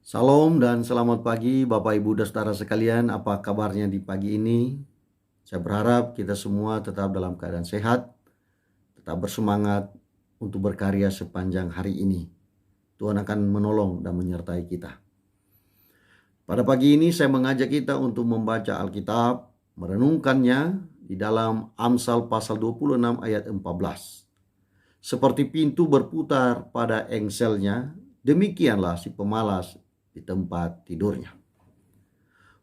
Salam dan selamat pagi Bapak Ibu dan saudara sekalian, apa kabarnya di pagi ini? Saya berharap kita semua tetap dalam keadaan sehat, tetap bersemangat untuk berkarya sepanjang hari ini. Tuhan akan menolong dan menyertai kita. Pada pagi ini saya mengajak kita untuk membaca Alkitab, merenungkannya di dalam Amsal pasal 26 ayat 14. Seperti pintu berputar pada engselnya, demikianlah si pemalas di tempat tidurnya.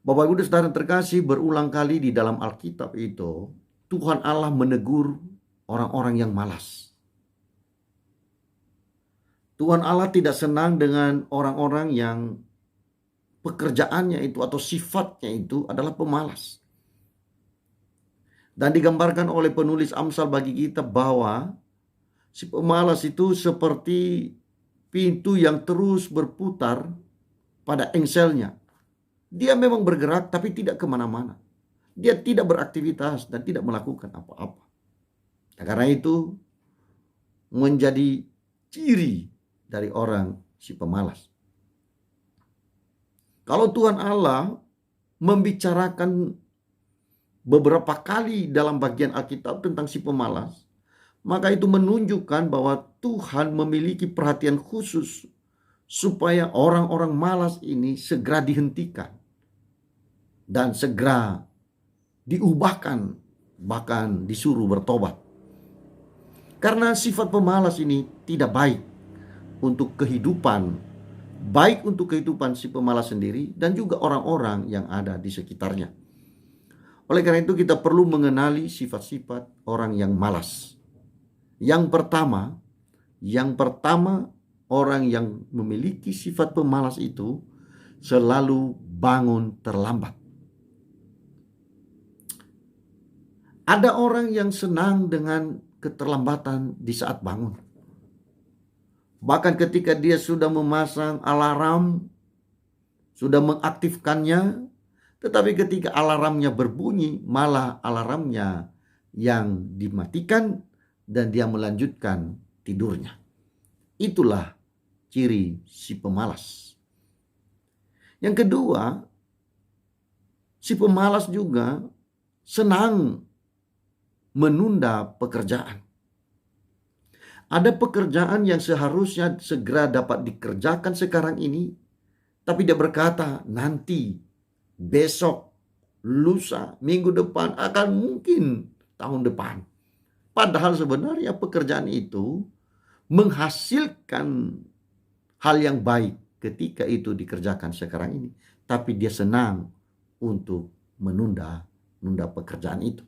Bapak Ibu dan saudara terkasih, berulang kali di dalam Alkitab itu Tuhan Allah menegur orang-orang yang malas. Tuhan Allah tidak senang dengan orang-orang yang pekerjaannya itu atau sifatnya itu adalah pemalas. Dan digambarkan oleh penulis Amsal bagi kita bahwa si pemalas itu seperti pintu yang terus berputar pada engselnya. Dia memang bergerak tapi tidak kemana-mana. Dia tidak beraktivitas dan tidak melakukan apa-apa. Nah, karena itu menjadi ciri dari orang si pemalas. Kalau Tuhan Allah membicarakan beberapa kali dalam bagian Alkitab tentang si pemalas, maka itu menunjukkan bahwa Tuhan memiliki perhatian khusus supaya orang-orang malas ini segera dihentikan dan segera diubahkan, bahkan disuruh bertobat. Karena sifat pemalas ini tidak baik untuk kehidupan, baik untuk kehidupan si pemalas sendiri dan juga orang-orang yang ada di sekitarnya. Oleh karena itu kita perlu mengenali sifat-sifat orang yang malas. Yang pertama orang yang memiliki sifat pemalas itu selalu bangun terlambat. Ada orang yang senang dengan keterlambatan di saat bangun. Bahkan ketika dia sudah memasang alarm, sudah mengaktifkannya, tetapi ketika alarmnya berbunyi, malah alarmnya yang dimatikan dan dia melanjutkan tidurnya. Itulah ciri si pemalas. Yang kedua, si pemalas juga senang menunda pekerjaan. Ada pekerjaan yang seharusnya segera dapat dikerjakan sekarang ini, tapi dia berkata nanti, besok, lusa, minggu depan, akan mungkin tahun depan. Padahal sebenarnya pekerjaan itu menghasilkan hal yang baik ketika itu dikerjakan sekarang ini. Tapi dia senang untuk menunda pekerjaan itu.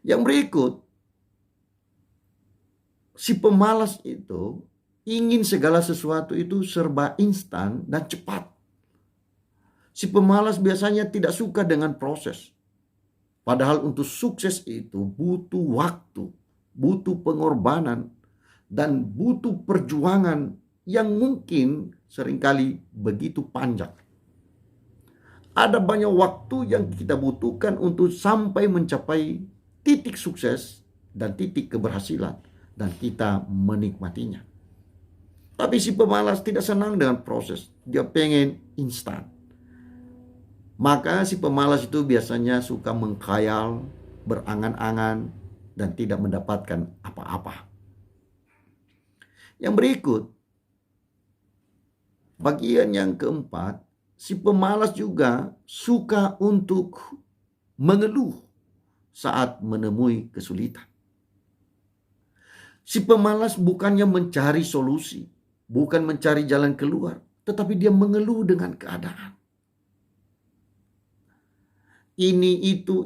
Yang berikut, si pemalas itu ingin segala sesuatu itu serba instan dan cepat. Si pemalas biasanya tidak suka dengan proses. Padahal untuk sukses itu butuh waktu, butuh pengorbanan, dan butuh perjuangan yang mungkin seringkali begitu panjang. Ada banyak waktu yang kita butuhkan untuk sampai mencapai titik sukses dan titik keberhasilan. Dan kita menikmatinya. Tapi si pemalas tidak senang dengan proses. Dia pengen instan. Maka si pemalas itu biasanya suka mengkhayal, berangan-angan, dan tidak mendapatkan apa-apa. Yang berikut, bagian yang keempat, si pemalas juga suka untuk mengeluh saat menemui kesulitan. Si pemalas bukannya mencari solusi, bukan mencari jalan keluar, tetapi dia mengeluh dengan keadaan. Ini itu,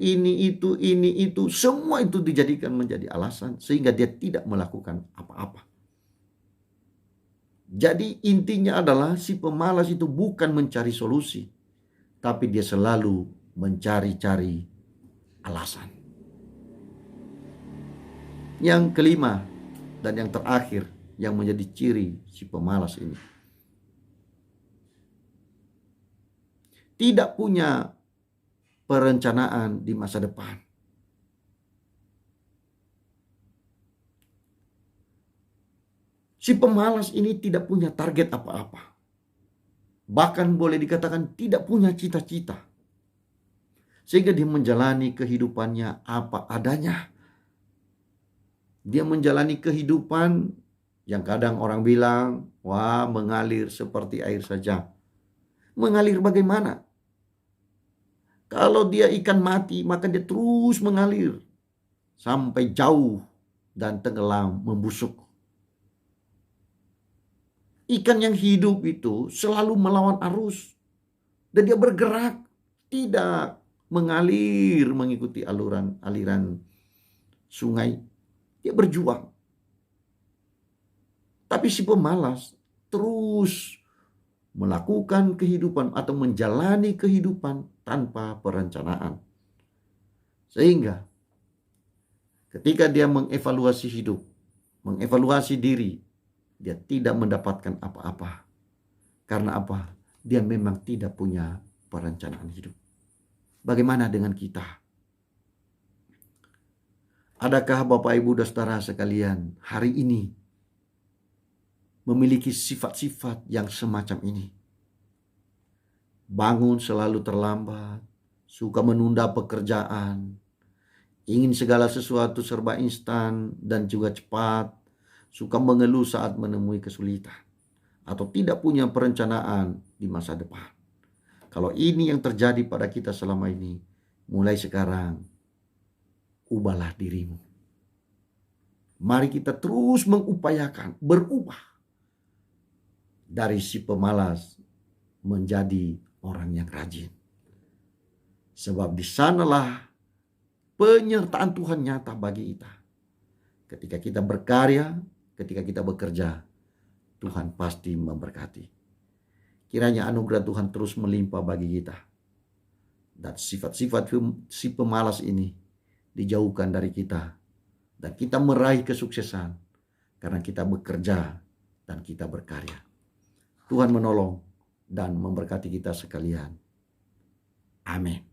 semua itu dijadikan menjadi alasan sehingga dia tidak melakukan apa-apa. Jadi intinya adalah si pemalas itu bukan mencari solusi, tapi dia selalu mencari-cari alasan. Yang kelima dan yang terakhir yang menjadi ciri si pemalas ini, tidak punya perencanaan di masa depan. Si pemalas ini tidak punya target apa-apa. Bahkan boleh dikatakan tidak punya cita-cita. Sehingga dia menjalani kehidupannya apa adanya. Dia menjalani kehidupan yang kadang orang bilang, wah, mengalir seperti air saja. Mengalir bagaimana? Kalau dia ikan mati, maka dia terus mengalir sampai jauh dan tenggelam membusuk. Ikan yang hidup itu selalu melawan arus. Dan dia bergerak, tidak mengalir mengikuti aliran sungai. Dia berjuang. Tapi si pemalas terus melakukan kehidupan atau menjalani kehidupan tanpa perencanaan. Sehingga ketika dia mengevaluasi hidup, mengevaluasi diri, dia tidak mendapatkan apa-apa. Karena apa? Dia memang tidak punya perencanaan hidup. Bagaimana dengan kita? Adakah Bapak Ibu dan Saudara sekalian hari ini memiliki sifat-sifat yang semacam ini? Bangun selalu terlambat, suka menunda pekerjaan, ingin segala sesuatu serba instan dan juga cepat, suka mengeluh saat menemui kesulitan, atau tidak punya perencanaan di masa depan. Kalau ini yang terjadi pada kita selama ini, mulai sekarang, ubahlah dirimu. Mari kita terus mengupayakan, berubah. Dari si pemalas menjadi orang yang rajin. Sebab di sanalah penyertaan Tuhan nyata bagi kita. Ketika kita berkarya, ketika kita bekerja, Tuhan pasti memberkati. Kiranya anugerah Tuhan terus melimpah bagi kita. Dan sifat-sifat si pemalas ini dijauhkan dari kita. Dan kita meraih kesuksesan karena kita bekerja dan kita berkarya. Tuhan menolong dan memberkati kita sekalian. Amin.